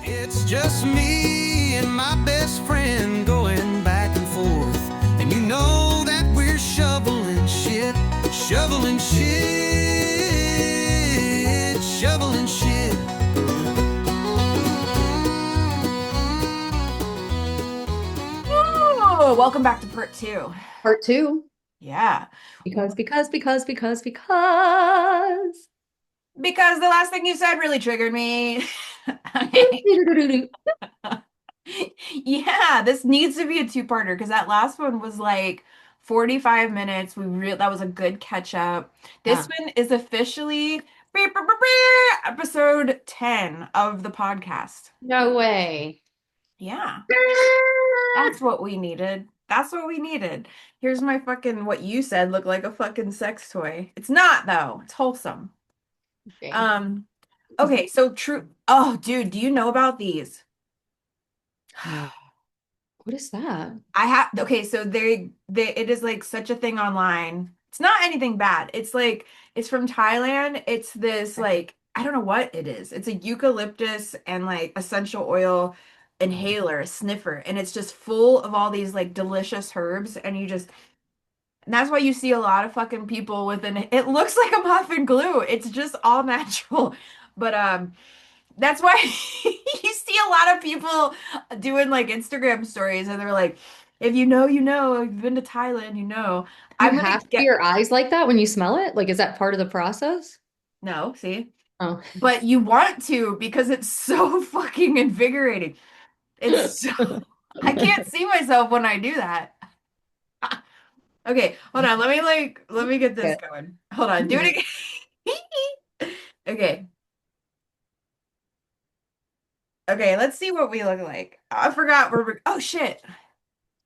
It's just me and my best friend going back and forth. And you know that we're shoveling shit, shoveling shit. Oh, welcome back to part two. Part two. Yeah. Because. Because the last thing you said really triggered me. Okay. Yeah, this needs to be a two-parter because that last one was like 45 minutes. That was a good catch up. This Yeah. one is officially episode 10 of the podcast. No way. Yeah. That's what we needed. That's what we needed. Here's my fucking what you said look like a fucking sex toy. It's not though. It's wholesome. Okay. Um, okay, so true. Oh, dude, do you know about these? No. What is that? I have okay, so they it is like such a thing online. It's not anything bad. It's like it's from Thailand. It's this like I don't know what it is. It's a eucalyptus and like essential oil inhaler, a sniffer, and it's just full of all these like delicious herbs and you just and that's why you see a lot of fucking people with an it looks like a muffin glue. It's just all natural. But that's why you see a lot of people doing like Instagram stories and they're like, if you know, you know, if you've been to Thailand, you know. You I'm gonna have to be get your eyes like that when you smell it? Like, is that part of the process? no, see? Oh. But you want to because it's so fucking invigorating. It's so I can't see myself when I do that. Okay, hold on. Let me get this Yeah. going. Hold on, do it again. Okay. Okay, let's see what we look like. I forgot where we're oh shit.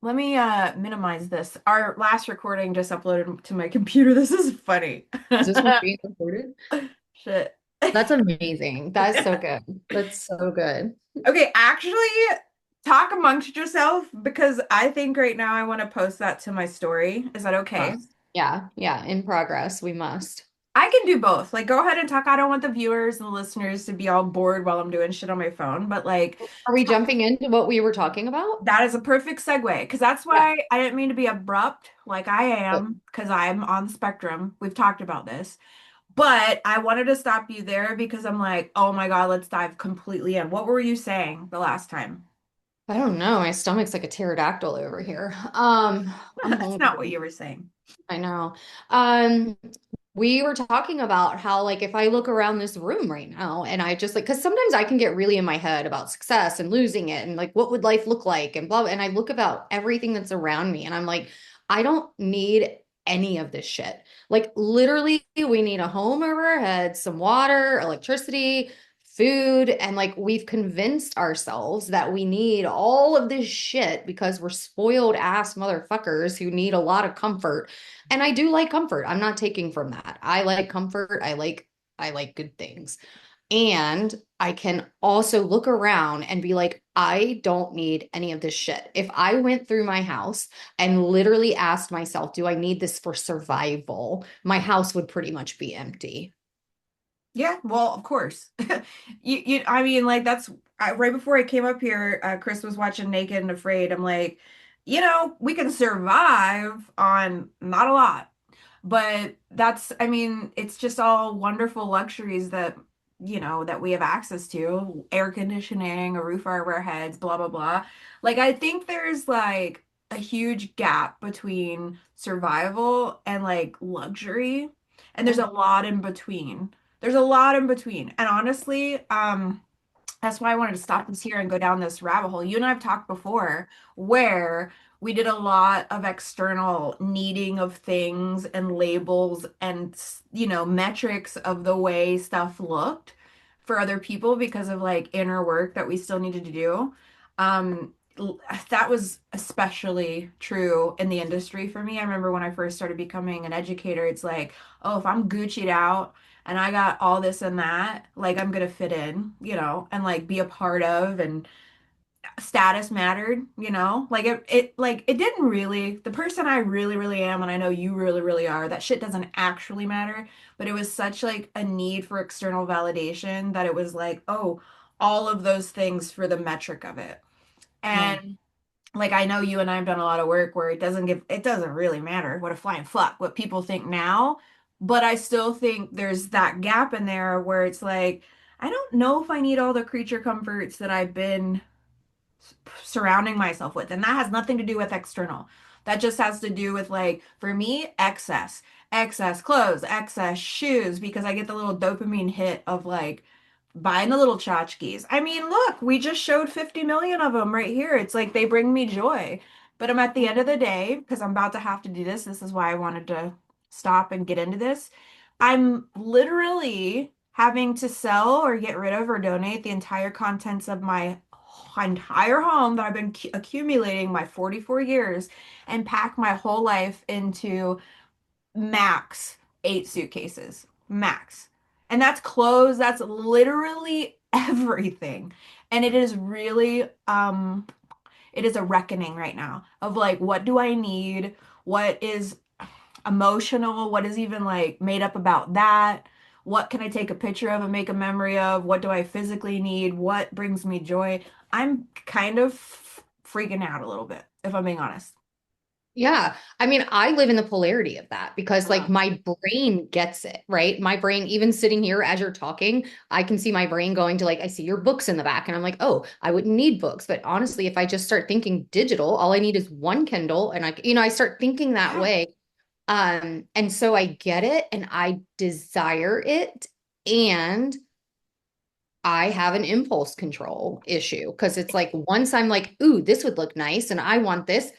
Let me minimize this. Our last recording just uploaded to my computer. This is funny. Is this one being recorded? Shit. That's amazing. That's so good. That's so good. Okay, actually talk amongst yourself because I think right now I want to post that to my story. Is that okay? Must. Yeah. Yeah. In progress. We must. I can do both. Like go ahead and talk. I don't want the viewers and the listeners to be all bored while I'm doing shit on my phone, but like Are we jumping into what we were talking about? that is a perfect segue because that's Yeah. why I didn't mean to be abrupt like I am because I'm on the spectrum. We've talked about this. But I wanted to stop you there because I'm like, oh my God, let's dive completely in. What were you saying the last time? I don't know. My stomach's like a pterodactyl over here. I'm That's not what hungry. you were saying. I know. Um, we were talking about how, like, if I look around this room right now and I just like, because sometimes I can get really in my head about success and losing it and like, what would life look like and blah, blah. And I look about everything that's around me and I'm like, I don't need any of this shit. Like, literally, we need a home over our heads, some water, electricity, food, and like, we've convinced ourselves that we need all of this shit because we're spoiled ass motherfuckers who need a lot of comfort, and I do like comfort. I'm not taking from that. I like comfort. I like good things. And I can also look around and be like, I don't need any of this shit. If I went through my house and literally asked myself, do I need this for survival? My house would pretty much be empty. Yeah, well, of course. I mean, like that's right before I came up here, Chris was watching Naked and Afraid. I'm like, we can survive on not a lot, but I mean, it's just all wonderful luxuries that we have access to, air conditioning, a roof over our heads, blah, blah, blah. Like, I think there's like a huge gap between survival and like luxury, and there's Yeah. a lot in between. There's a lot in between. And honestly, that's why I wanted to stop this here and go down this rabbit hole. You and I have talked before where we did a lot of external needing of things and labels and, metrics of the way stuff looked for other people because of like inner work that we still needed to do. That was especially true in the industry for me. I remember when I first started becoming an educator, it's like, oh, if I'm Gucci'd out and I got all this and that, like I'm gonna fit in, and like be a part of and status mattered, like it didn't really the person I really, really am and I know you really, really are, that shit doesn't actually matter, but it was such like a need for external validation that it was like, oh, all of those things for the metric of it. Yeah. And like I know you and I have done a lot of work where it doesn't really matter what a flying fuck what people think now, but I still think there's that gap in there where it's like I don't know if I need all the creature comforts that I've been surrounding myself with. And that has nothing to do with external. That just has to do with like, for me, excess clothes, excess shoes, because I get the little dopamine hit of like buying the little tchotchkes. I mean, look, we just showed 50 million of them right here. It's like they bring me joy. But I'm at the end of the day, because I'm about to have to do this. This is why I wanted to stop and get into this. I'm literally having to sell or get rid of or donate the entire contents of my entire home that I've been accumulating my 44 years and pack my whole life into max 8 suitcases. Max. And that's clothes, that's literally everything. And it is really it is a reckoning right now of like what do I need? What is emotional? What is even like made up about that? What can I take a picture of and make a memory of? What do I physically need? What brings me joy? I'm kind of freaking out a little bit, if I'm being honest. Yeah. I mean, I live in the polarity of that because like Uh-huh. my brain gets it, right? My brain, even sitting here as you're talking, I can see my brain going to like, I see your books in the back and I'm like, oh, I wouldn't need books. But honestly, if I just start thinking digital, all I need is one Kindle and I start thinking that Yeah. way. And so I get it and I desire it. And I have an impulse control issue because it's like once I'm like, ooh, this would look nice and I want this,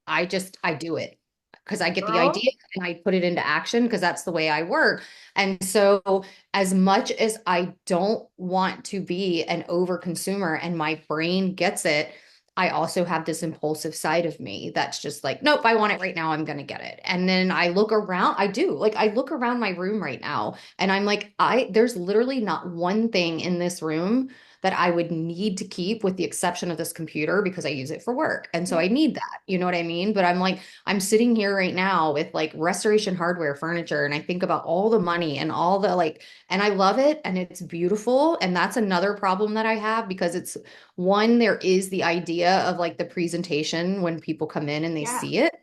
I do it because I get the Girl. idea and I put it into action because that's the way I work. And so as much as I don't want to be an overconsumer and my brain gets it, I also have this impulsive side of me that's just like, nope, I want it right now. I'm going to get it. And then I look around, I look around my room right now and I'm like, there's literally not one thing in this room that I would need to keep with the exception of this computer because I use it for work. And so I need that. You know what I mean? But I'm like, I'm sitting here right now with like restoration hardware furniture and I think about all the money and all the like, and I love it and it's beautiful. And that's another problem that I have because it's one, there is the idea of like the presentation when people come in and they Yeah. see it.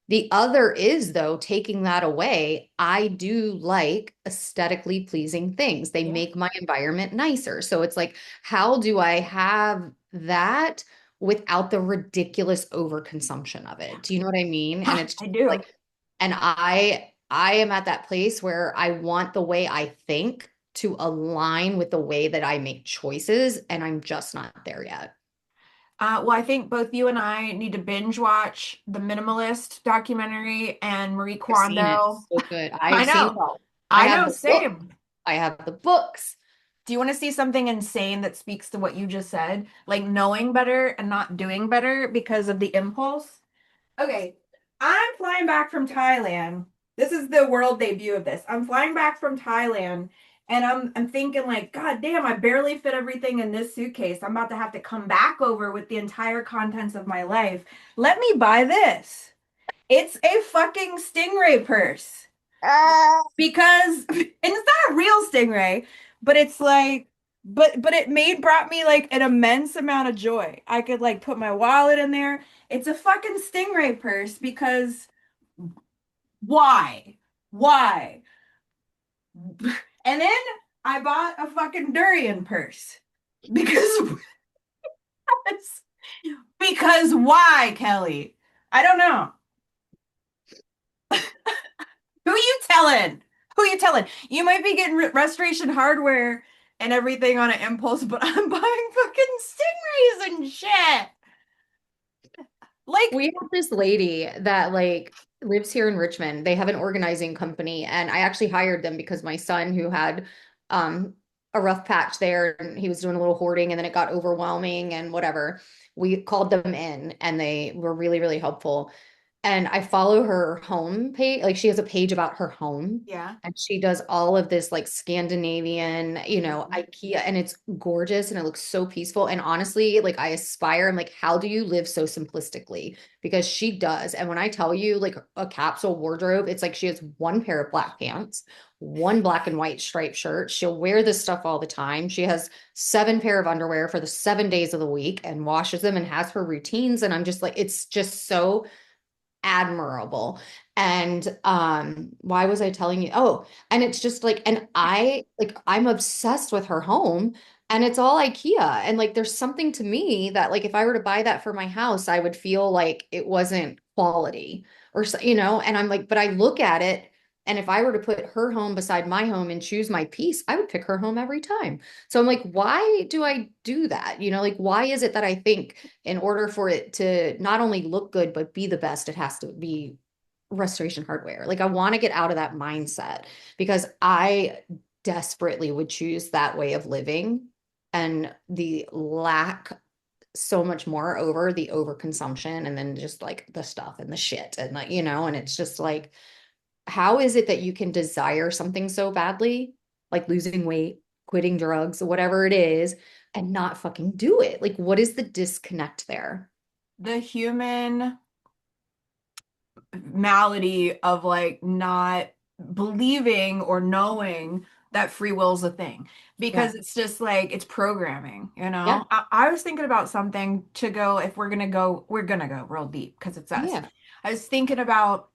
The other is, though, taking that away, I do like aesthetically pleasing things. They Yeah. make my environment nicer. So it's like, how do I have that without the ridiculous overconsumption of it? Do you know what I mean? And it's I just do. like, and I am at that place where I want the way I think to align with the way that I make choices, and I'm just not there yet. Well, I think both you and I need to binge watch the Minimalist documentary and Marie I've seen it. Kondo. So good. I I've seen it know. all. I I have know, the book. same. I have the books. Do you want to see something insane that speaks to what you just said? Like knowing better and not doing better because of the impulse? Okay, I'm flying back from Thailand. This is the world debut of this. I'm flying back from Thailand and I'm thinking like, God damn, I barely fit everything in this suitcase. I'm about to have to come back over with the entire contents of my life. Let me buy this. It's a fucking stingray purse because and it's not a real stingray, but it's like but it made brought me like an immense amount of joy. I could like put my wallet in there. It's a fucking stingray purse because why? Why? And then I bought a fucking durian purse because because why, Kelly? I don't know. Who you telling? Who you telling? You might be getting restoration hardware and everything on an impulse, but I'm buying fucking stingrays and shit. Like, We have this lady that like lives here in Richmond. They have an organizing company, and I actually hired them because my son, who had um, a rough patch there, and he was doing a little hoarding, and then it got overwhelming and whatever. We called them in, and they were really, really helpful. and I follow her home page. Like she has a page about her home Yeah. and she does all of this like Scandinavian, Mhm. IKEA, and it's gorgeous and it looks so peaceful. And honestly, like I aspire, I'm like, how do you live so simplistically? Because she does. And when I tell you like a capsule wardrobe, it's like she has one pair of black pants, one black and white striped shirt. She'll wear this stuff all the time. She has 7 pair of underwear for the 7 days of the week and washes them and has her routines. And I'm just like, it's just so admirable. And why was I telling you? Oh, and it's just like, and I'm obsessed with her home and it's all IKEA. And like there's something to me that like if I were to buy that for my house, I would feel like it wasn't quality or so, and I'm like, but I look at it and if I were to put her home beside my home and choose my piece, I would pick her home every time. So I'm like, why do I do that? Like why is it that I think in order for it to not only look good but be the best, it has to be Restoration Hardware. Like I want to get out of that mindset because I desperately would choose that way of living and the lack so much more over the overconsumption and then just like the stuff and the shit and like and it's just like how is it that you can desire something so badly like losing weight, quitting drugs, whatever it is, and not fucking do it? Like what is the disconnect there? The human malady of like not believing or knowing that free will is a thing Yeah. because it's just like it's programming, you Yeah. know? I was thinking about something to go if we're gonna go real deep because it's us. Yeah. I was thinking about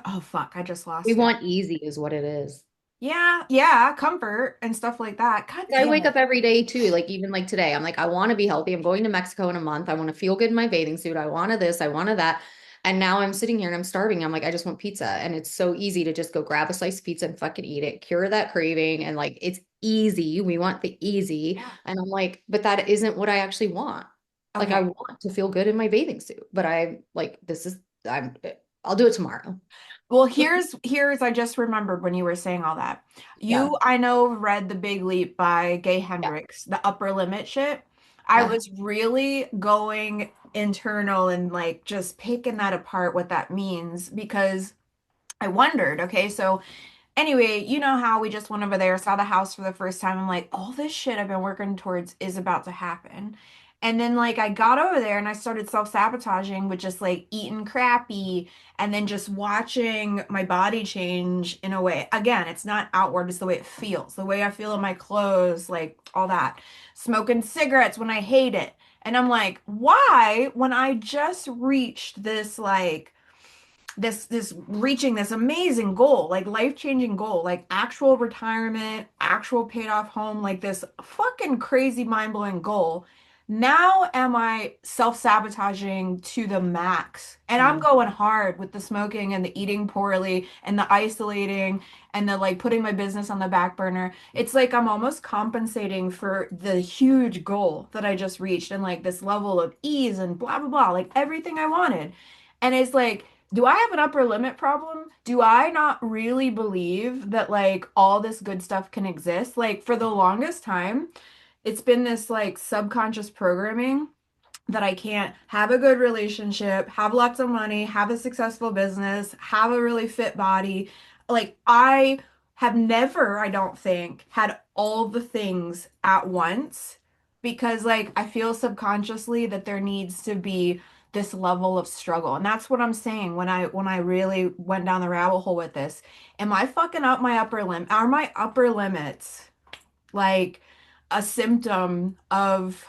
oh fuck, I just We lost it. want easy is what it is. Yeah, yeah, comfort and stuff like that. God I damn wake it. up every day too, like even like today, I'm like, I want to be healthy. I'm going to Mexico in a month. I want to feel good in my bathing suit. I wanted this, I wanted that. And now I'm sitting here and I'm starving. I'm like, I just want pizza. And it's so easy to just go grab a slice of pizza and fucking eat it, cure that craving. And like, it's easy. We want the easy. Yeah. And I'm like, but that isn't what I actually want. Like, I Okay. want to feel good in my bathing suit, but I like, I'll do it tomorrow. Well, here's I just remembered when you were saying all that. Yeah. You, I know, read The Big Leap by Gay Yeah. Hendricks, the upper limit shit. I Yeah. was really going internal and like just picking that apart what that means because I wondered, okay, so anyway, you know how we just went over there, saw the house for the first time. I'm like, all this shit I've been working towards is about to happen. And then like I got over there and I started self-sabotaging with just like eating crappy and then just watching my body change in a way. Again, it's not outward, it's the way it feels, the way I feel in my clothes, like all that. Smoking cigarettes when I hate it. And I'm like, why, when I just reached this like this reaching this amazing goal, like life-changing goal, like actual retirement, actual paid off home, like this fucking crazy mind-blowing goal. Now am I self-sabotaging to the max? And I'm Mm. going hard with the smoking and the eating poorly and the isolating and the like putting my business on the back burner. It's like I'm almost compensating for the huge goal that I just reached and like this level of ease and blah blah blah, like everything I wanted. And it's like, do I have an upper limit problem? Do I not really believe that like all this good stuff can exist? Like for the longest time, it's been this like subconscious programming that I can't have a good relationship, have lots of money, have a successful business, have a really fit body. Like I have never, I don't think, had all the things at once because like I feel subconsciously that there needs to be this level of struggle. And that's what I'm saying when I really went down the rabbit hole with this. Am I fucking up my upper limit? Are my upper limits like a symptom of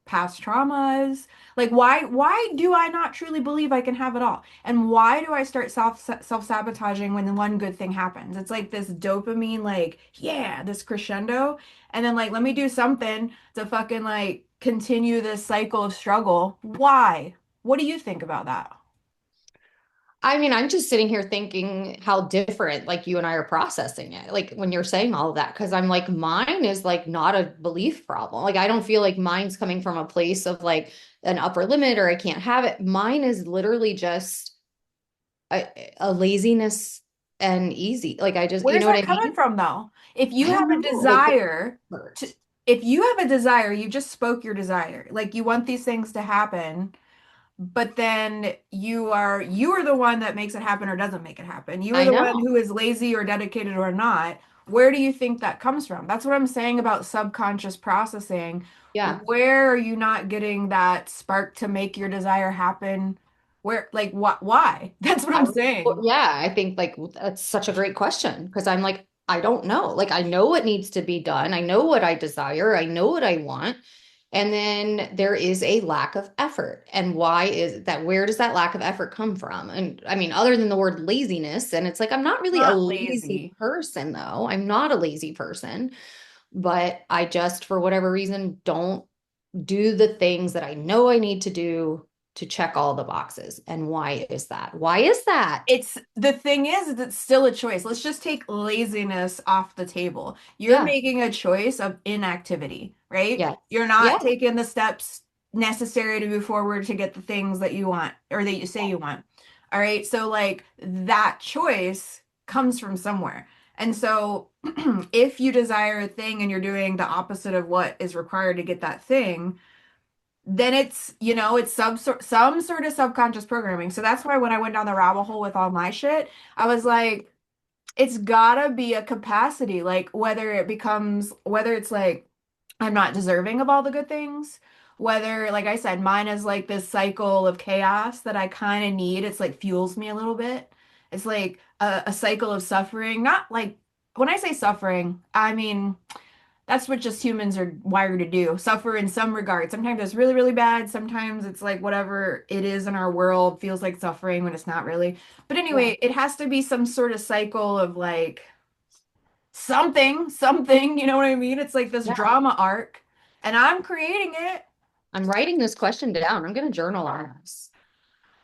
past traumas? Like why do I not truly believe I can have it all? And why do I start self-sabotaging when the one good thing happens? It's like this dopamine like, yeah, this crescendo and then like let me do something to fucking like continue this cycle of struggle. Why? What do you think about that? I mean, I'm just sitting here thinking how different like you and I are processing it. Like when you're saying all of that, because I'm like, mine is like not a belief problem. Like I don't feel like mine's coming from a place of like an upper limit or I can't have it. Mine is literally just a laziness and easy. Like I just, you Where's know what that I coming mean? from though? If you I have don't a know. Like it desire to, hurts. if you have a desire, you just spoke your desire. Like you want these things to happen. but then you are the one that makes it happen or doesn't make it happen. You are I the one know. who is lazy or dedicated or not. Where do you think that comes from? That's what I'm saying about subconscious processing. Yeah. Where are you not getting that spark to make your desire happen? Where, like, what, why? That's what I'm saying. Yeah, I think like that's such a great question because I'm like, I don't know. Like, I know what needs to be done. I know what I desire. I know what I want. And then there is a lack of effort. And why is that? Where does that lack of effort come from? And I mean, other than the word laziness, and it's like, I'm not really a Not lazy lazy. person, though. I'm not a lazy person, but I just, for whatever reason, don't do the things that I know I need to do to check all the boxes. And why is that? Why is that? It's the thing is it's still a choice. Let's just take laziness off the table. You're Yeah. making a choice of inactivity, right? Yes. You're Yeah. not taking the steps necessary to move forward to get the things that you want or that you say you want. All right. So, like, that choice comes from somewhere. And so, if you desire a thing and you're doing the opposite of what is required to get that thing, then it's some sort of subconscious programming. So that's why when I went down the rabbit hole with all my shit, I was like, it's gotta be a capacity, like whether it's like I'm not deserving of all the good things, whether, like I said, mine is like this cycle of chaos that I kind of need. It's like fuels me a little bit. It's like a cycle of suffering, not like when I say suffering, I mean that's what just humans are wired to do, suffer in some regard. Sometimes it's really, really bad. Sometimes it's like whatever it is in our world feels like suffering when it's not really. But Yeah. anyway, it has to be some sort of cycle of like something, you know what I mean? It's like this Yeah. drama arc, and I'm creating it. I'm writing this question down. I'm going to journal on this.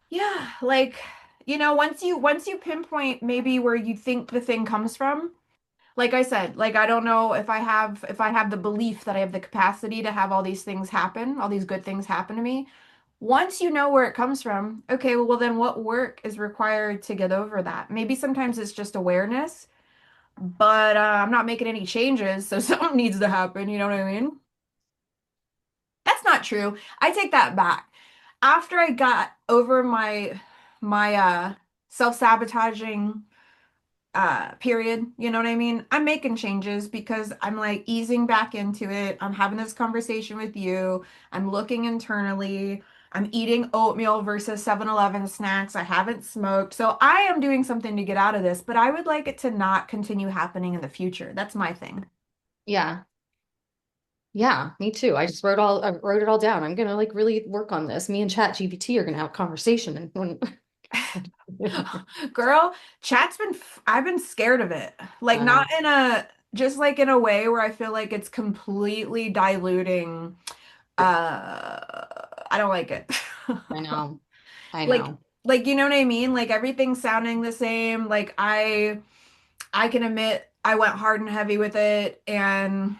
Yeah, like, once you pinpoint maybe where you think the thing comes from, like I said, like I don't know if I have the belief that I have the capacity to have all these things happen, all these good things happen to me. Once you know where it comes from, okay, well then what work is required to get over that? Maybe sometimes it's just awareness, but I'm not making any changes, so something needs to happen, you know what I mean? That's not true. I take that back. After I got over my self-sabotaging period, you know what I mean? I'm making changes because I'm like easing back into it. I'm having this conversation with you. I'm looking internally. I'm eating oatmeal versus 7-Eleven snacks. I haven't smoked. So I am doing something to get out of this, but I would like it to not continue happening in the future. That's my thing. Yeah. Yeah, me too. I wrote it all down. I'm gonna like really work on this. Me and Chat GPT are gonna have a conversation and when Girl, I've been scared of it. Like I not know. just like in a way where I feel like it's completely diluting. I don't like it. I know. I Like know. like you know what I mean? Like everything's sounding the same. Like I can admit I went hard and heavy with it, and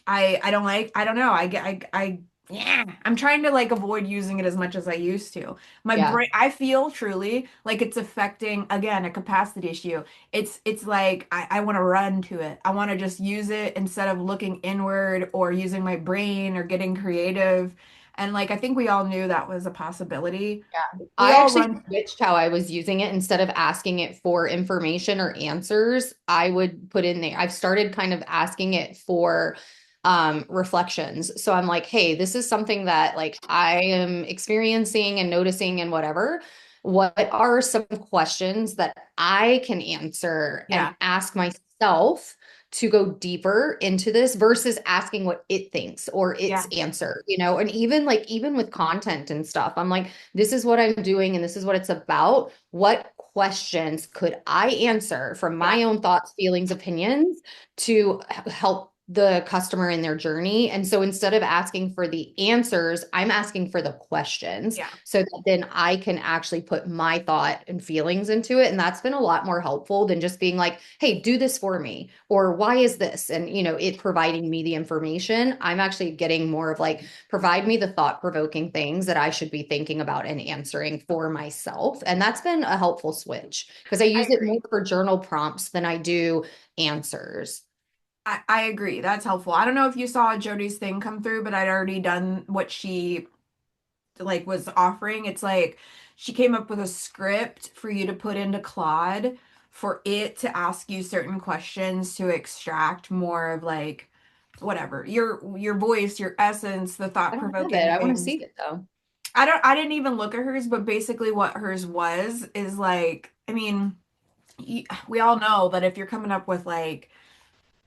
I don't know. I get I yeah, I'm trying to like avoid using it as much as I used to. My Yeah. brain, I feel truly like it's affecting again a capacity issue. It's like I want to run to it. I want to just use it instead of looking inward or using my brain or getting creative. And like I think we all knew that was a possibility. We I all actually run. switched how I was using it. Instead of asking it for information or answers, I would put in there. I've started kind of asking it for reflections. So I'm like, hey, this is something that like I am experiencing and noticing and whatever. What are some questions that I can answer and Yeah, ask myself to go deeper into this versus asking what it thinks or its yeah, answer, you know? And even with content and stuff, I'm like, this is what I'm doing and this is what it's about. What questions could I answer from yeah, my own thoughts, feelings, opinions to help the customer in their journey? And so instead of asking for the answers, I'm asking for the questions yeah. so that then I can actually put my thought and feelings into it. And that's been a lot more helpful than just being like, hey, do this for me, or why is this? And, it providing me the information. I'm actually getting more of like, provide me the thought provoking things that I should be thinking about and answering for myself. And that's been a helpful switch because I I use it more agree. for journal prompts than I do answers. I agree. That's helpful. I don't know if you saw Jody's thing come through, but I'd already done what she like was offering. It's like she came up with a script for you to put into Claude for it to ask you certain questions to extract more of like whatever your voice, your essence, the I don't have it. thought-provoking I want to see things. it though. I didn't even look at hers, but basically what hers was is like, I mean, we all know that if you're coming up with like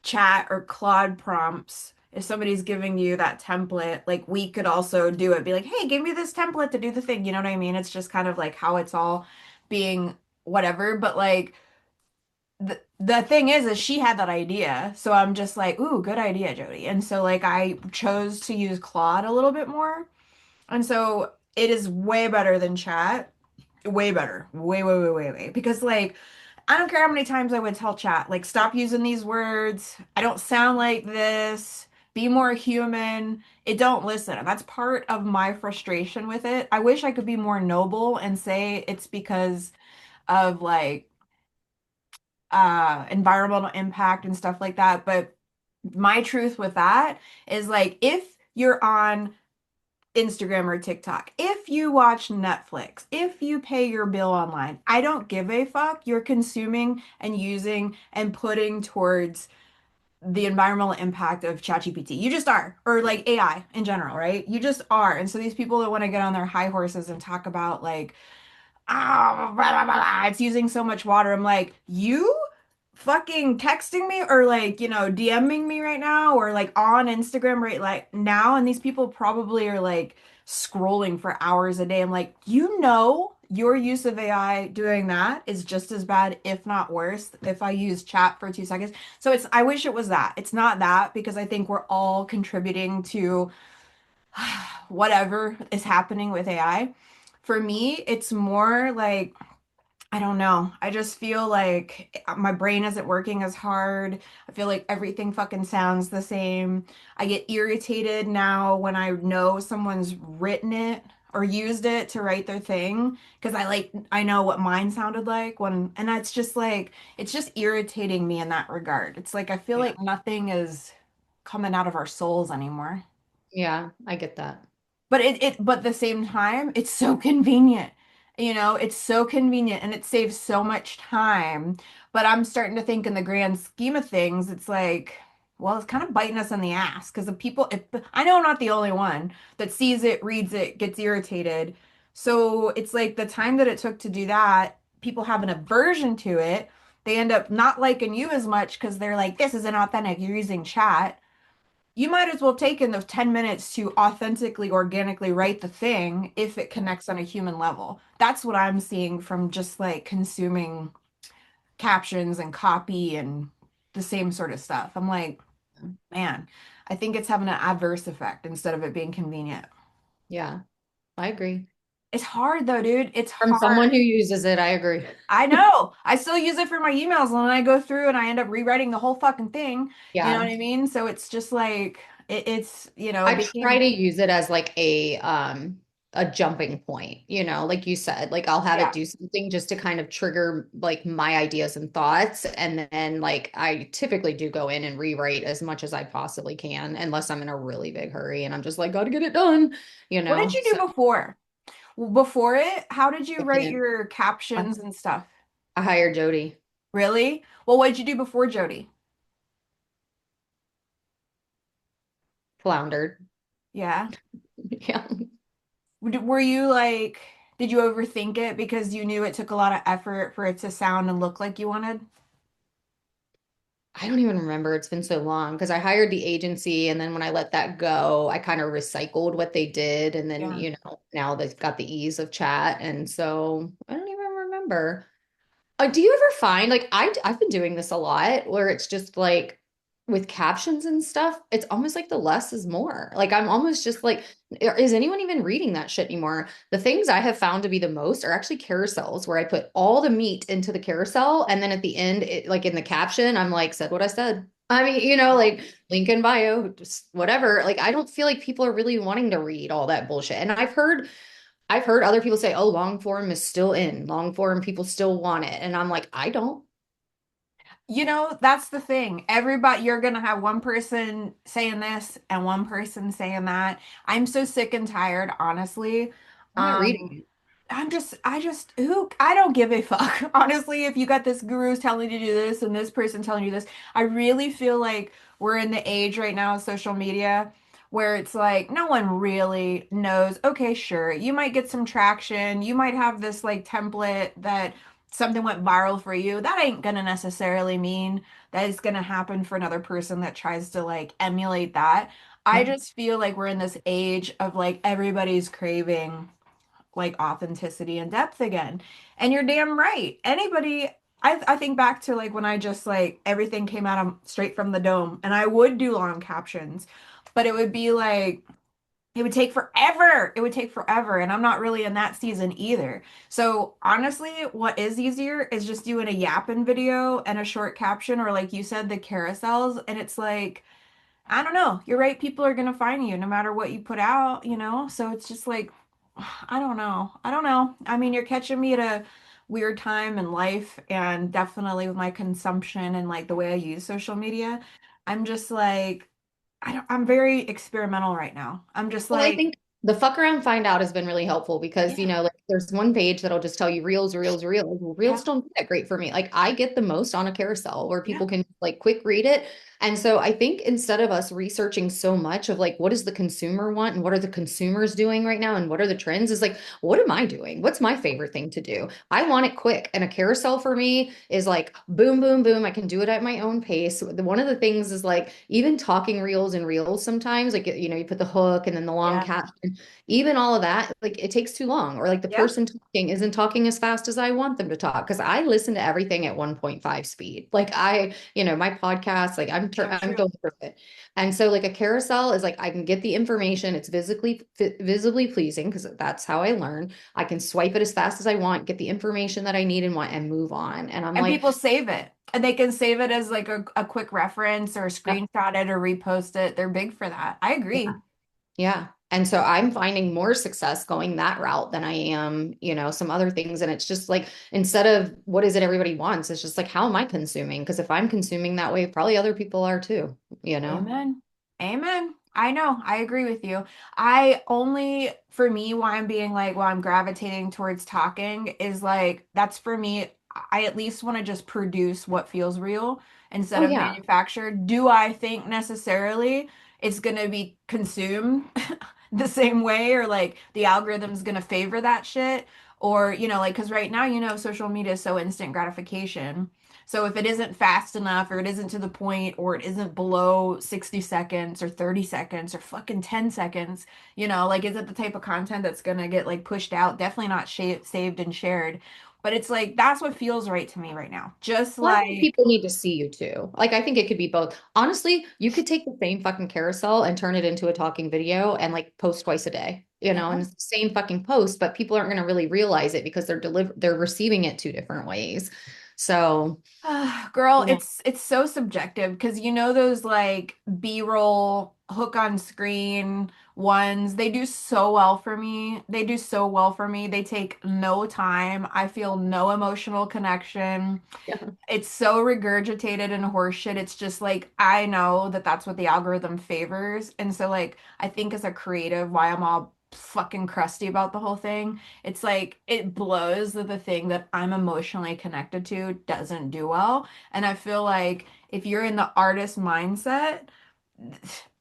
chat or Claude prompts, if somebody's giving you that template, like we could also do it, be like, hey, give me this template to do the thing. You know what I mean? It's just kind of like how it's all being whatever. But like the thing is she had that idea. So I'm just like, ooh, good idea, Jody. And so like I chose to use Claude a little bit more. And so it is way better than chat. Way better. Way, way, way, way, way. Because like I don't care how many times I would tell chat, like, stop using these words. I don't sound like this. Be more human. It don't listen. And that's part of my frustration with it. I wish I could be more noble and say it's because of like environmental impact and stuff like that. But my truth with that is like if you're on Instagram or TikTok, if you watch Netflix, if you pay your bill online, I don't give a fuck. You're consuming and using and putting towards the environmental impact of ChatGPT. You just are, or like AI in general, right? You just are. And so these people that want to get on their high horses and talk about like oh, blah, blah, blah, blah, it's using so much water. I'm like, you fucking texting me or like, DMing me right now or like on Instagram right like now. And these people probably are like scrolling for hours a day. I'm like, your use of AI doing that is just as bad, if not worse, if I use chat for 2 seconds. So I wish it was that. It's not that because I think we're all contributing to whatever is happening with AI. For me, it's more like, I don't know. I just feel like my brain isn't working as hard. I feel like everything fucking sounds the same. I get irritated now when I know someone's written it or used it to write their thing because I know what mine sounded like and that's just like it's just irritating me in that regard. It's like I feel Yeah. like nothing is coming out of our souls anymore. Yeah, I get that. But at the same time, it's so convenient. It's so convenient and it saves so much time. But I'm starting to think in the grand scheme of things, it's like, well, it's kind of biting us in the ass because if I know I'm not the only one that sees it, reads it, gets irritated. So it's like the time that it took to do that, people have an aversion to it. They end up not liking you as much because they're like, this isn't authentic. You're using chat. You might as well take in those 10 minutes to authentically, organically write the thing if it connects on a human level. That's what I'm seeing from just like consuming captions and copy and the same sort of stuff. I'm like, man, I think it's having an adverse effect instead of it being convenient. Yeah, I agree. It's hard though, dude. It's From someone hard. who uses it, I agree. I know. I still use it for my emails and then I go through and I end up rewriting the whole fucking thing. You know what Yeah. I mean? So it's just like it I try became to use it as like a jumping point, like you said, like I'll have it yeah. do something just to kind of trigger like my ideas and thoughts. And then like I typically do go in and rewrite as much as I possibly can, unless I'm in a really big hurry and I'm just like, gotta get it done, What did you So do before? Before it, how did you I write can't. your I, captions and stuff? I hired Jody. Really? Well, what did you do before Jody? Floundered. Yeah. Yeah. Were you like, did you overthink it because you knew it took a lot of effort for it to sound and look like you wanted? I don't even remember. It's been so long because I hired the agency and then when I let that go, I kind of recycled what they did. And then, Yeah. now they've got the ease of chat. And so I don't even remember. Do you ever find like I've been doing this a lot where it's just like with captions and stuff, it's almost like the less is more. Like I'm almost just like, is anyone even reading that shit anymore? The things I have found to be the most are actually carousels where I put all the meat into the carousel and then at the end, like in the caption, I'm like, said what I said. I mean, like link in bio, just whatever. Like I don't feel like people are really wanting to read all that bullshit. And I've heard other people say, oh, long form is still in. Long form, people still want it. And I'm like, I don't. That's the thing. You're gonna have one person saying this and one person saying that. I'm so sick and tired, honestly. I'm not reading Um, it. I don't give a fuck. Honestly, if you got this guru telling you to do this and this person telling you this, I really feel like we're in the age right now of social media where it's like no one really knows. Okay, sure, you might get some traction. You might have this like template that something went viral for you. That ain't gonna necessarily mean that it's gonna happen for another person that tries to like emulate that. I Yeah. just feel like we're in this age of like everybody's craving like authenticity and depth again. And you're damn right. I think back to like when I just like everything came out of straight from the dome and I would do long captions, but it would be like it would take forever. It would take forever. And I'm not really in that season either. So honestly, what is easier is just doing a yapping video and a short caption, or like you said, the carousels. And it's like, I don't know. You're right. People are going to find you no matter what you put out. So it's just like, I don't know. I don't know. I mean, you're catching me at a weird time in life and definitely with my consumption and like the way I use social media. I'm just like, I'm very experimental right now. I'm just Well, I like, think the fuck around find out has been really helpful because, yeah, like there's one page that'll just tell you reels, reels, reels. Well, yeah, reels don't do that great for me. Like I get the most on a carousel where yeah. people can like quick read it. And so I think instead of us researching so much of like what does the consumer want and what are the consumers doing right now and what are the trends, is like, what am I doing? What's my favorite thing to do? I want it quick. And a carousel for me is like boom, boom, boom. I can do it at my own pace. One of the things is like even talking reels and reels sometimes, like you put the hook and then the long Yeah. caption, even all of that, like it takes too long. Or like the Yep. person talking isn't talking as fast as I want them to talk. Cause I listen to everything at 1.5 speed. Like my podcast, like So I'm true. going through it. And so like a carousel is like I can get the information, it's visibly pleasing because that's how I learn. I can swipe it as fast as I want, get the information that I need and want and move on. And I'm And like, people save it. And they can save it as like a quick reference or yeah, screenshot it or repost it. They're big for that. I yeah. agree. Yeah. And so I'm finding more success going that route than I am, some other things. And it's just like, instead of what is it everybody wants, it's just like, how am I consuming? Because if I'm consuming that way, probably other people are too, you know? Amen. Amen. I know. I agree with you. For me, why I'm being like, why I'm gravitating towards talking is like, that's for me. I at least want to just produce what feels real instead Oh, of yeah. manufactured. Do I think necessarily it's going to be consumed the same way or like the algorithm's going to favor that shit? Or, like, because right now, social media is so instant gratification. So if it isn't fast enough or it isn't to the point or it isn't below 60 seconds or 30 seconds or fucking 10 seconds, like is it the type of content that's gonna get like pushed out? Definitely not saved and shared. But it's like that's what feels right to me right now. Just Well, I think like, people need to see you too. Like, I think it could be both. Honestly, you could take the same fucking carousel and turn it into a talking video and like post twice a day, and yeah. it's the same fucking post, but people aren't going to really realize it because they're receiving it two different ways. So, Girl, yeah. it's so subjective because those like B-roll hook on screen ones, they do so well for me. They do so well for me. They take no time. I feel no emotional connection. Yeah. It's so regurgitated and horseshit. It's just like I know that that's what the algorithm favors. And so like I think as a creative, why I'm all fucking crusty about the whole thing, it's like it blows that the thing that I'm emotionally connected to doesn't do well. And I feel like if you're in the artist mindset,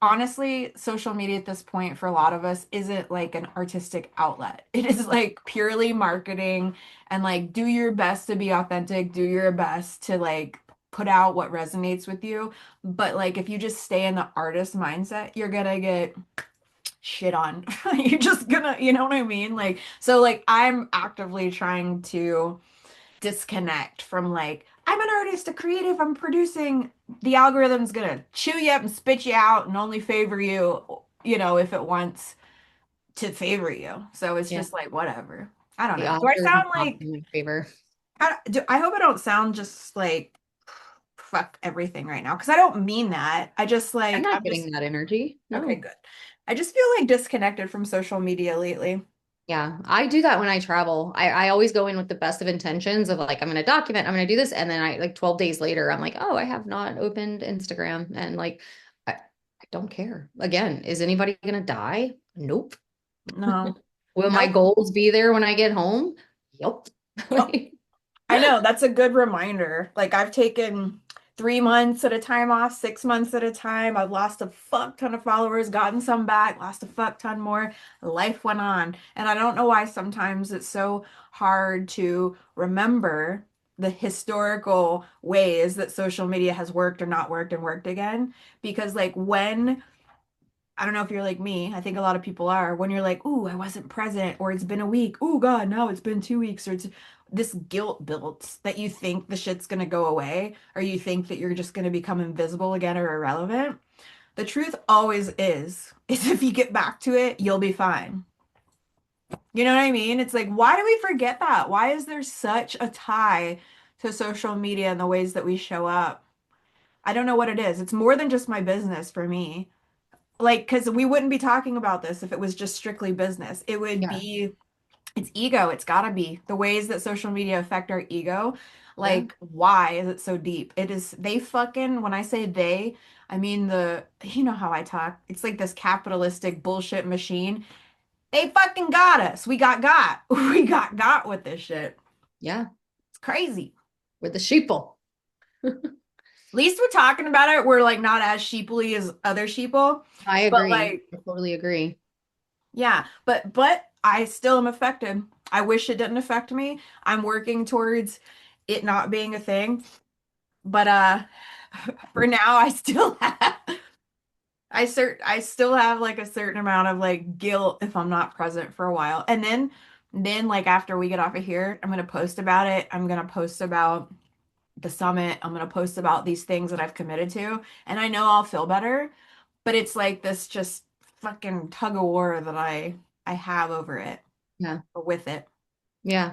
honestly, social media at this point for a lot of us isn't like an artistic outlet. It is like purely marketing and like do your best to be authentic, do your best to like put out what resonates with you. But like if you just stay in the artist mindset, you're gonna get shit on. You're just gonna, you know what I mean? Like, so like I'm actively trying to disconnect from like I'm an artist, a creative, I'm producing. The algorithm's gonna chew you up and spit you out and only favor you, if it wants to favor you. So it's Yeah. just like whatever. I don't The know. Do I algorithm sound not like in my favor. I hope I don't sound just like fuck everything right now because I don't mean that. I just I'm like not I'm just getting that energy. okay, No. good. I just feel like disconnected from social media lately. Yeah, I do that when I travel. I always go in with the best of intentions of like, I'm going to document, I'm going to do this. And then I like 12 days later, I'm like, oh, I have not opened Instagram. And like, I don't care. Again, is anybody going to die? Nope. No. Will my Nope. goals be there when I get home? Yep. Yep. I know that's a good reminder. Like I've taken 3 months at a time off, 6 months at a time. I've lost a fuck ton of followers, gotten some back, lost a fuck ton more. Life went on. And I don't know why sometimes it's so hard to remember the historical ways that social media has worked or not worked and worked again. Because like when I don't know if you're like me. I think a lot of people are. When you're like, "Ooh, I wasn't present," or "It's been a week." "Oh God, now it's been 2 weeks," or it's this guilt builds that you think the shit's gonna go away, or you think that you're just gonna become invisible again or irrelevant. The truth always is if you get back to it, you'll be fine. You know what I mean? It's like, why do we forget that? Why is there such a tie to social media and the ways that we show up? I don't know what it is. It's more than just my business for me, like because we wouldn't be talking about this if it was just strictly business. It would Yeah. be it's ego. It's gotta be the ways that social media affect our ego. Yeah. Like why is it so deep? It is they fucking when I say they, I mean the you know how I talk. It's like this capitalistic bullshit machine. They fucking got us. We got we got with this shit. Yeah. It's crazy. With the sheeple. At least we're talking about it. We're like not as sheeply as other sheeple, I but agree. like I totally agree. yeah, but I still am affected. I wish it didn't affect me. I'm working towards it not being a thing. But for now I still have I still have like a certain amount of like guilt if I'm not present for a while. And then like after we get off of here, I'm gonna post about it. I'm gonna post about the summit. I'm gonna post about these things that I've committed to. And I know I'll feel better, but it's like this just fucking tug of war that I have over it Yeah. or with it. Yeah.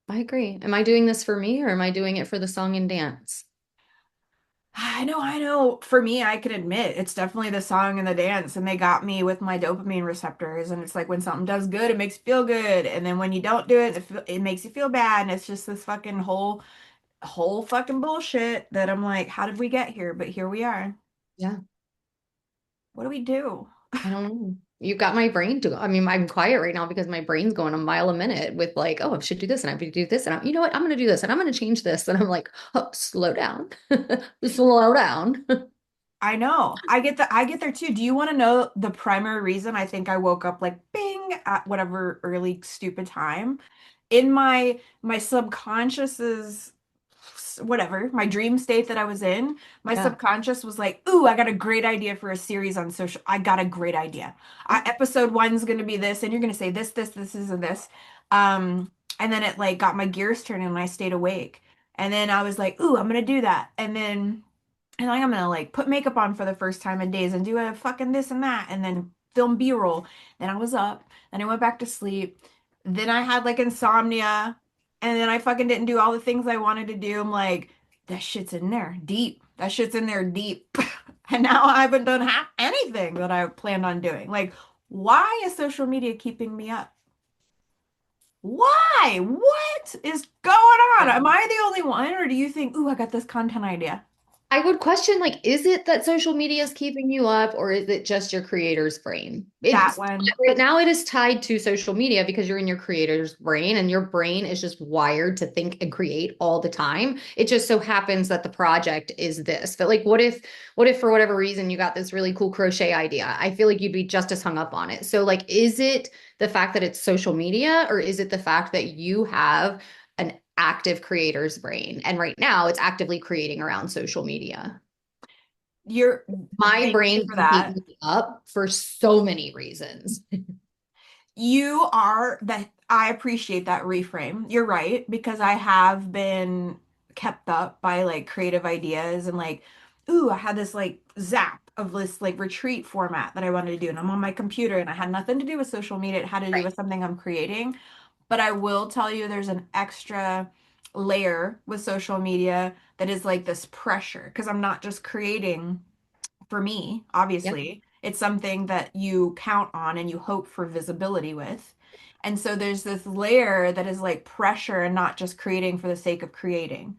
I agree. Am I doing this for me or am I doing it for the song and dance? I know. For me, I can admit it's definitely the song and the dance, and they got me with my dopamine receptors. And it's like when something does good, it makes you feel good, and then when you don't do it, it makes you feel bad. And it's just this fucking whole fucking bullshit that I'm like, how did we get here? But here we are. Yeah. What do we do? I don't know. You got my brain to, I mean, I'm quiet right now because my brain's going a mile a minute with like, oh, I should do this and I should do this. And you know what? I'm going to do this and I'm going to change this. And I'm like, oh, slow down. Slow down. I know. I get there too. Do you want to know the primary reason I think I woke up like bing at whatever early stupid time? In my subconscious's whatever, my dream state that I was in, my Yeah. subconscious was like, "Ooh, I got a great idea for a series on social. I got a great idea. Episode one's going to be this, and you're going to say this, and this." And then it like got my gears turning, and I stayed awake. And then I was like, "Ooh, I'm going to do that." And like I'm gonna like put makeup on for the first time in days and do a fucking this and that and then film B-roll. Then I was up, then I went back to sleep. Then I had like insomnia, and then I fucking didn't do all the things I wanted to do. I'm like, that shit's in there deep. That shit's in there deep. And now I haven't done half anything that I planned on doing. Like, why is social media keeping me up? Why? What is going on? Am I the only one, or do you think, ooh, I got this content idea? I would question like, is it that social media is keeping you up or is it just your creator's brain? That It's one. right now it is tied to social media because you're in your creator's brain and your brain is just wired to think and create all the time. It just so happens that the project is this. But like what if for whatever reason you got this really cool crochet idea? I feel like you'd be just as hung up on it. So like is it the fact that it's social media or is it the fact that you have an active creator's brain. And right now it's actively creating around social media. You're, My thank you brain for can keep that. me up for so many reasons. You are that I appreciate that reframe. You're right, because I have been kept up by like creative ideas and like, ooh, I had this like zap of this like retreat format that I wanted to do. And I'm on my computer and I had nothing to do with social media. It had to do Right. with something I'm creating. But I will tell you there's an extra layer with social media that is like this pressure because I'm not just creating for me, Yeah. obviously. It's something that you count on and you hope for visibility with. And so there's this layer that is like pressure and not just creating for the sake of creating.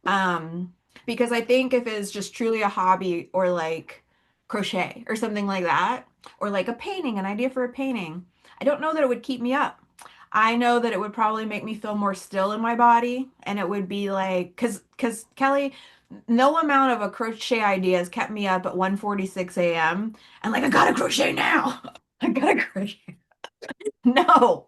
Um, because I think if it's just truly a hobby or like crochet or something like that, or like a painting, an idea for a painting, I don't know that it would keep me up. I know that it would probably make me feel more still in my body, and it would be like, cause Kelly, no amount of a crochet idea has kept me up at 1:46 a.m. and like I gotta crochet now. I gotta crochet. No.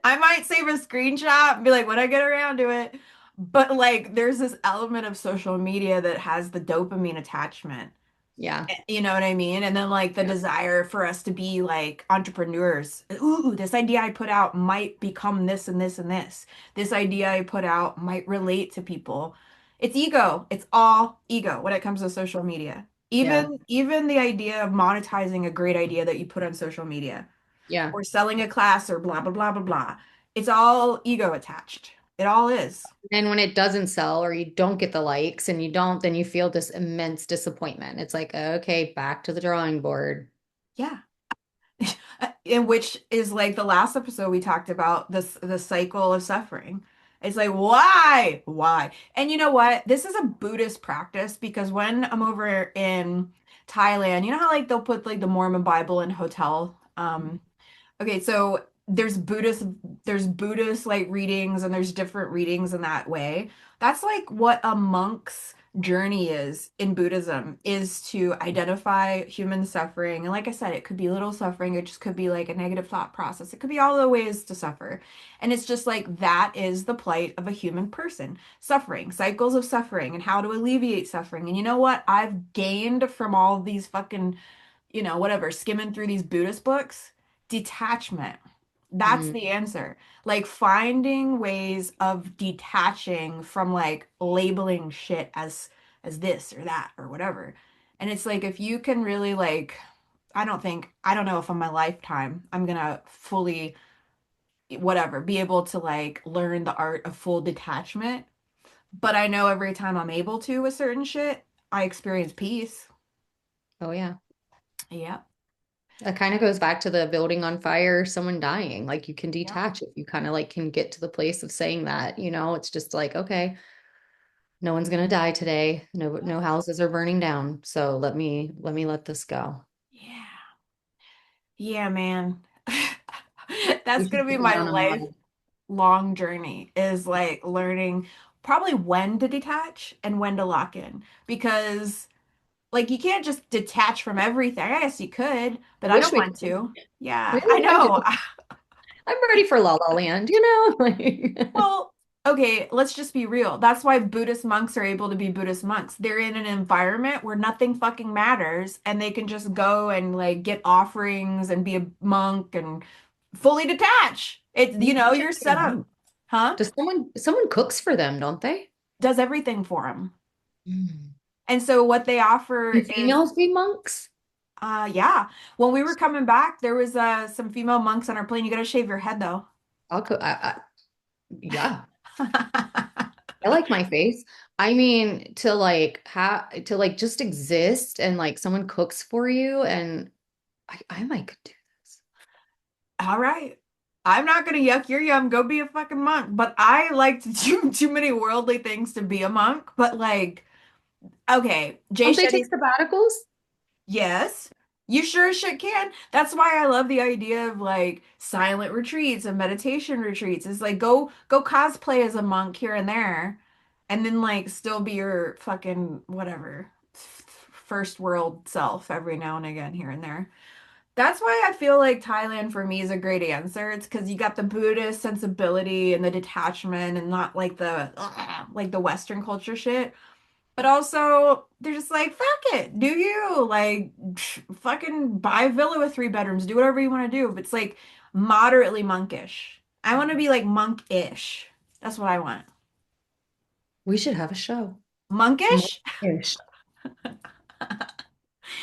I might save a screenshot and be like, when I get around to it. But like, there's this element of social media that has the dopamine attachment. Yeah. You know what I mean? And then like the Yeah. desire for us to be like entrepreneurs. Ooh, this idea I put out might become this and this and this. This idea I put out might relate to people. It's ego. It's all ego when it comes to social media. Yeah. Even the idea of monetizing a great idea that you put on social media Yeah. or selling a class or blah blah blah blah blah. It's all ego attached. It all is. And when it doesn't sell or you don't get the likes and you don't, then you feel this immense disappointment. It's like, okay, back to the drawing board. Yeah. In which is like the last episode we talked about this the cycle of suffering. It's like why? Why? And you know what? This is a Buddhist practice because when I'm over in Thailand, you know how like they'll put like the Mormon Bible in hotel okay, so there's Buddhist like readings and there's different readings in that way. That's like what a monk's journey is in Buddhism is to identify human suffering. And like I said, it could be little suffering, it just could be like a negative thought process. It could be all the ways to suffer. And it's just like that is the plight of a human person. Suffering, cycles of suffering and how to alleviate suffering. And you know what? I've gained from all of these fucking whatever, skimming through these Buddhist books, detachment. That's Mm. the answer. Like finding ways of detaching from like labeling shit as this or that or whatever. And it's like if you can really like I don't know if on my lifetime I'm gonna fully whatever be able to like learn the art of full detachment. But I know every time I'm able to with certain shit, I experience peace. Oh, yeah. Yeah. That kind of goes back to the building on fire, someone dying. Like you can Yeah. detach if you kind of like can get to the place of saying that, it's just like, okay, no one's gonna die today. No houses are burning down. So let me let this go. Yeah. Yeah, man. We That's should gonna be sit my down and model. lifelong journey is like learning probably when to detach and when to lock in. Because like you can't just detach from everything. I guess you could, I but I wish don't we want could. to. Yeah, I Really? know. I'm ready for La La Land. Like, Well, okay, let's just be real. That's why Buddhist monks are able to be Buddhist monks. They're in an environment where nothing fucking matters and they can just go and like get offerings and be a monk and fully detach. you should You're be a set up. monk. Huh? Does someone cooks for them, don't they? Does everything for them. Mm. And so what they offer Do is females be monks? yeah. When we were coming back, there was some female monks on our plane. You gotta shave your head though. I'll cook. Yeah. I like my face. I mean, to like just exist and like someone cooks for you and I might could do this. All right. I'm not gonna yuck your yum, go be a fucking monk. But I like to do too many worldly things to be a monk. But like, okay, Jay Don't they take Shetty's sabbaticals? yes, you sure as shit can. That's why I love the idea of like silent retreats and meditation retreats. It's like go cosplay as a monk here and there, and then like still be your fucking whatever first world self every now and again here and there. That's why I feel like Thailand for me is a great answer. It's because you got the Buddhist sensibility and the detachment and not like like the Western culture shit. But also they're just like, fuck it. Do you like fucking buy a villa with 3 bedrooms, do whatever you want to do. But it's like moderately monkish. I want to be like monk-ish. That's what I want. We should have a show. Monkish Monkish.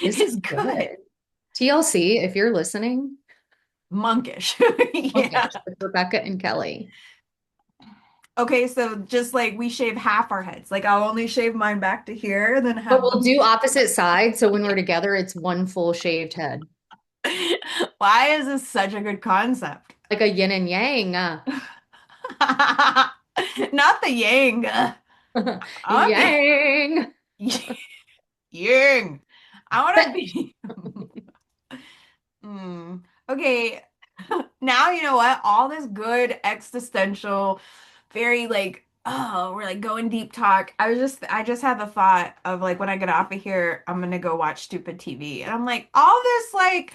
This is is good. good. TLC, if you're listening, Monkish. Yeah. monkish with Rebecca and Kelly. Okay, so just like we shave half our heads. Like I'll only shave mine back to here and then But have we'll them. do opposite sides. So when we're together, it's one full shaved head, Why is this such a good concept? like a yin and yang. Not the yang. I want to Yang. be yang. I want to be. Hmm. Okay. Now you know what? All this good existential, very like, oh, we're like going deep talk. I just had the thought of like when I get off of here, I'm gonna go watch stupid TV. And I'm like, all this like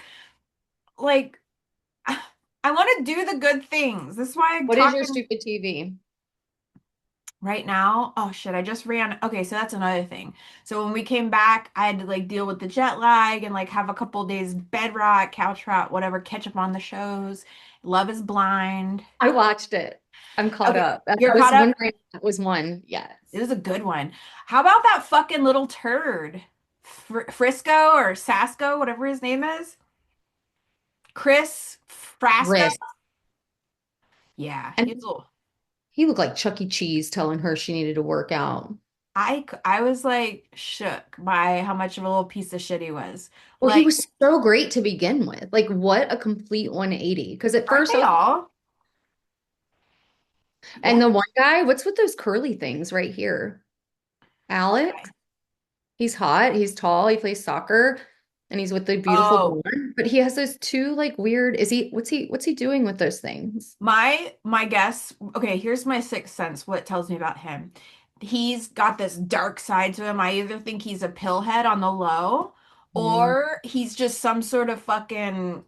I want to do the good things. This is why I'm What is your talking stupid TV? right now. Oh shit, I just ran. Okay, so that's another thing. So when we came back, I had to like deal with the jet lag and like have a couple days bed rot, couch rot, whatever, catch up on the shows. Love is Blind. I watched it. I'm caught Okay, up. I you're was caught up? wondering if that was one. Yes. It was a good one. How about that fucking little turd? Frisco or Sasco, whatever his name is. Chris Frasco? Risk. Yeah, And he's a little. he looked like Chuck E. Cheese telling her she needed to work out. I was like shook by how much of a little piece of shit he was. Well, he Like, was so great to begin with. Like, what a complete 180. Because at aren't first I they was, all? and Yeah. the one guy, what's with those curly things right here? Alex, Okay. he's hot, he's tall, he plays soccer, and he's with the beautiful Oh, blonde. But he has those two like weird, what's he doing with those things? my guess. Okay, here's my sixth sense. What it tells me about him? He's got this dark side to him. I either think he's a pillhead on the low, Mm, or he's just some sort of fucking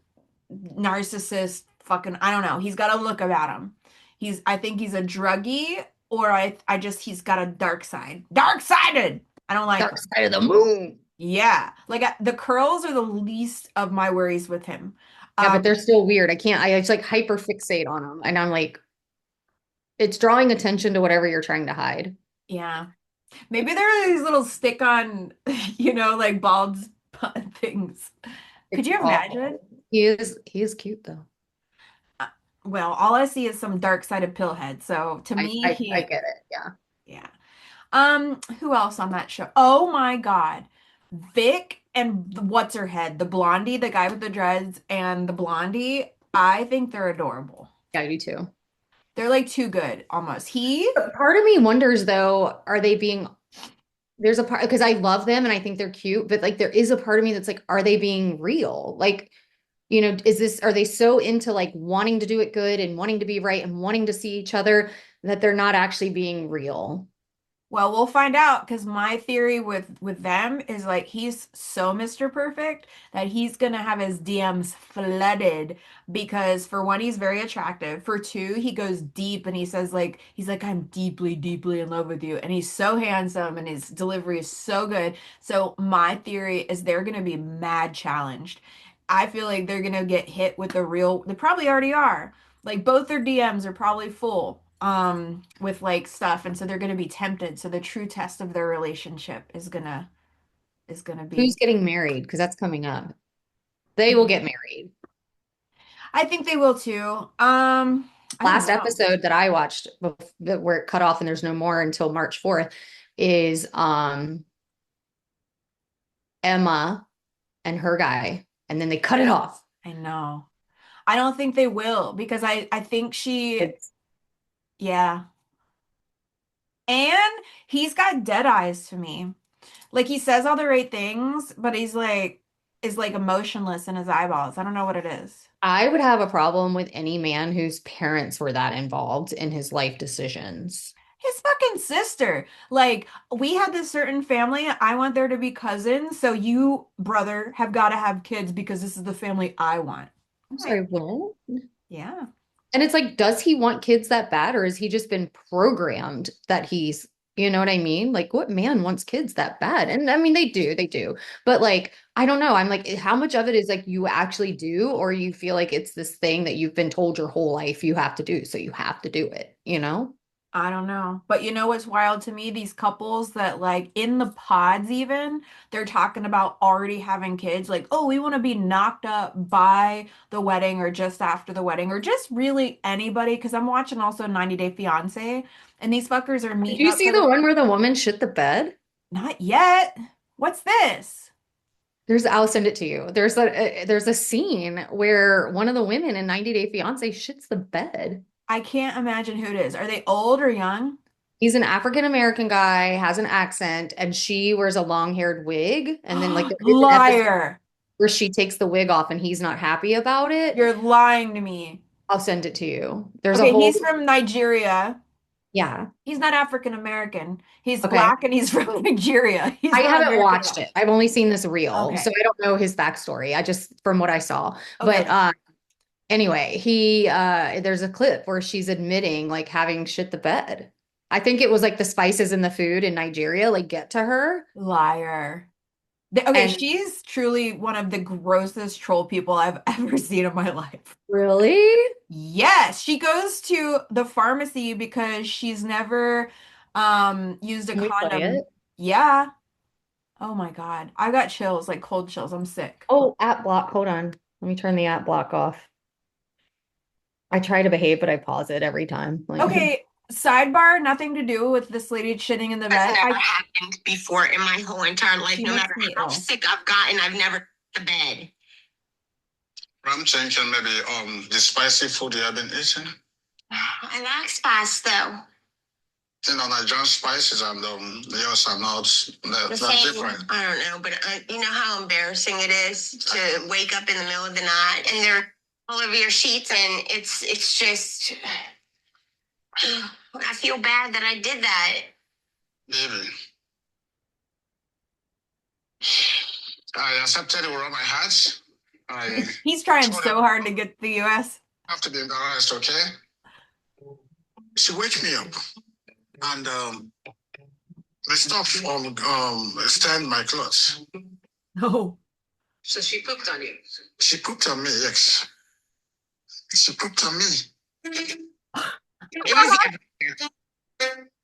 narcissist. Fucking, I don't know. He's got a look about him. I think he's a druggie, or I just he's got a dark side. Dark sided. I don't like dark him. side of the moon. Yeah, like the curls are the least of my worries with him. Yeah, but Um, they're still weird. I just like hyper fixate on them. And I'm like, it's drawing attention to whatever you're trying to hide. yeah. Maybe there are these little stick-on, like bald things. Could It's you imagine? awful. He is cute though. Uh, Well, all I see is some dark-sided pillhead. So to me, I he, get it. Yeah. yeah. Who else on that show? Oh my God. Vic and what's her head? The blondie, the guy with the dreads and the blondie. I think they're adorable. Yeah, I do too. They're like too good almost. But part of me wonders though, are they being there's a part because I love them and I think they're cute, but like there is a part of me that's like, are they being real? Like, are they so into like wanting to do it good and wanting to be right and wanting to see each other that they're not actually being real? Well, we'll find out because my theory with them is like he's so Mr. Perfect that he's gonna have his DMs flooded because for one, he's very attractive. For two, he goes deep and he says like he's like, I'm deeply, deeply in love with you. And he's so handsome and his delivery is so good. So my theory is they're gonna be mad challenged. I feel like they're gonna get hit with the real, they probably already are. Like both their DMs are probably full with like stuff and so they're going to be tempted. So the true test of their relationship is going to Who's be. getting married? Because that's coming up. They will get married. I think they will too. I don't Last know. episode that I watched where it cut off and there's no more until March 4th is Emma and her guy, and then they cut it off. I know. I don't think they will because I think It's yeah. And he's got dead eyes to me. Like he says all the right things, but he's like is like emotionless in his eyeballs. I don't know what it is. I would have a problem with any man whose parents were that involved in his life decisions. His fucking sister. Like, we had this certain family. I want there to be cousins. So you, brother, have got to have kids because this is the family I want. I'm Right. sorry, what? Yeah. And it's like, does he want kids that bad, or has he just been programmed that you know what I mean? Like, what man wants kids that bad? And I mean, they do. But like, I don't know. I'm like, how much of it is like you actually do, or you feel like it's this thing that you've been told your whole life you have to do, so you have to do it, you know? I don't know. But you know what's wild to me? These couples that like in the pods even, they're talking about already having kids. Like, oh, we want to be knocked up by the wedding or just after the wedding or just really anybody. Because I'm watching also 90 Day Fiance and these fuckers are Did meeting you up see for the the one where the woman shit the bed? not yet. What's this? I'll send it to you. There's a scene where one of the women in 90 Day Fiance shits the bed. I can't imagine who it is. Are they old or young? He's an African American guy, has an accent, and she wears a long-haired wig. And then like there is an episode Liar. where she takes the wig off and he's not happy about it. You're lying to me. I'll send it to you. There's a Okay, whole, he's from Nigeria. yeah. He's not African American. He's Okay. black and he's from Nigeria. He's I not haven't American at watched all. it. I've only seen this reel, so Okay. I don't know his backstory. I just from what I saw. Okay. But anyway, he there's a clip where she's admitting like having shit the bed. I think it was like the spices in the food in Nigeria like get to her. Liar. Okay, And she's truly one of the grossest troll people I've ever seen in my life. really? Yes, she goes to the pharmacy because she's never used a Can we play condom. it? Yeah. Oh my God. I got chills, like cold chills. I'm sick. Oh, app block. Hold on. Let me turn the app block off. I try to behave, but I pause it every time. Like, Okay, sidebar, nothing to do with this lady shitting in the That's bed. never happened before in my whole entire life. She No makes matter me how ill. sick I've gotten, I've never to bed. I'm thinking maybe the spicy food you have been eating. I like spice though. You know, Nigerian spices and yours are not The that same. different. I don't know, but you know how embarrassing it is to wake up in the middle of the night and they're all over your sheets, and it's just. I feel bad that I did that. Baby. I accepted it with all my heart. I He's trying so hard to get to the US. have to be embarrassed, okay? She waked me up and I stopped stand my clothes. No. So she pooped on you. She pooped on me, yes. She pooped on me. It was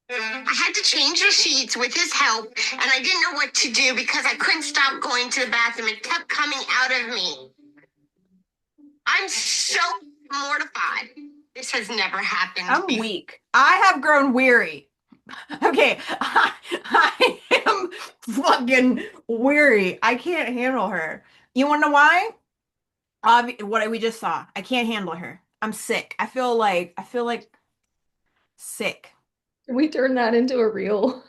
I had to change the sheets with his help, and I didn't know what to do because I couldn't stop going to the bathroom. It kept coming out of me. I'm so mortified. This has never happened. I'm before. weak. I have grown weary. Okay, I am fucking weary. I can't handle her. You want to know why? What we just saw. I can't handle her. I'm sick. I feel like sick. can we turn that into a reel?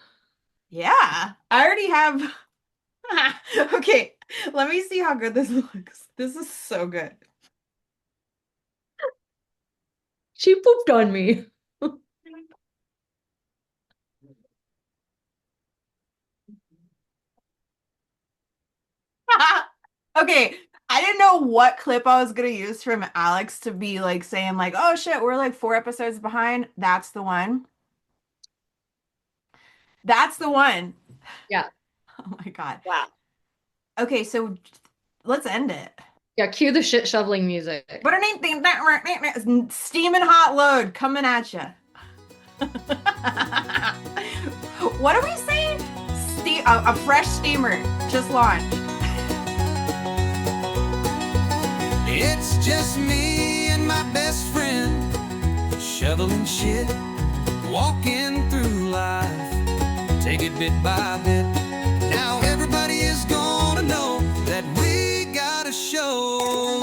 Yeah, I already have. Okay, let me see how good this looks. This is so good. She pooped on me. Okay, I didn't know what clip I was gonna use from Alex to be like saying like, oh shit, we're like 4 episodes behind. That's the one. That's the one. Yeah. Oh my God. Wow. Okay, so let's end it. Yeah, cue the shit shoveling music. But steaming hot load coming at you. What are we saying? A fresh steamer just launched. It's just me and my best friend, shoveling shit, walking through life, take it bit by bit. Now everybody is gonna know that we got a show.